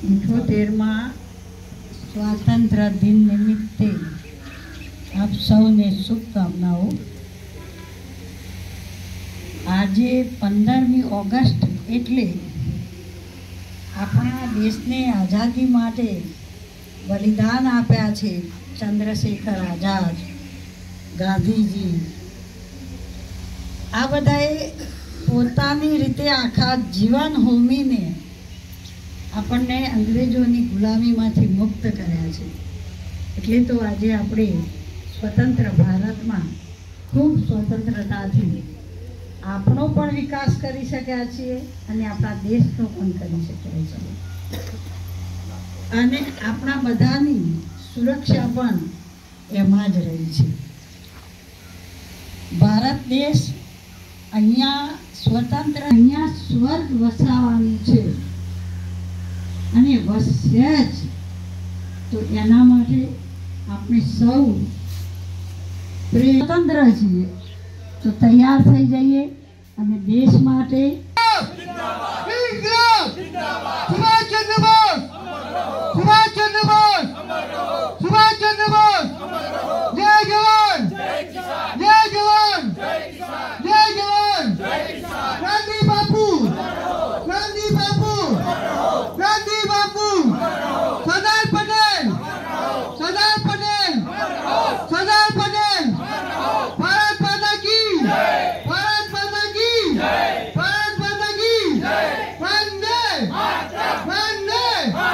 78માં સ્વાતંત્ર્ય દિન નિમિત્તે આપ સૌને શુભકામનાઓ। આજે 15મી ઓગસ્ટ એટલે આપણા દેશને આઝાદી માટે બલિદાન આપ્યા છે ચંદ્રશેખર આઝાદ, ગાંધીજી। આ બધાએ પોતાની રીતે આખા જીવન હોમીને આપણને અંગ્રેજોની ગુલામીમાંથી મુક્ત કર્યા છે। એટલે તો આજે આપણે સ્વતંત્ર ભારતમાં ખૂબ સ્વતંત્રતાથી આપણો પણ વિકાસ કરી શક્યા છીએ અને આપણા દેશનો પણ કરી શક્યા છીએ અને આપણા બધાની સુરક્ષા પણ એમાં જ રહી છે। ભારત દેશ અહીંયા સ્વતંત્ર, અહીંયા સ્વર્ગ વસાવવાનું છે અને વસે જ તો એના માટે આપણે સૌ સ્વતંત્ર છીએ તો તૈયાર થઈ જઈએ અને દેશ માટે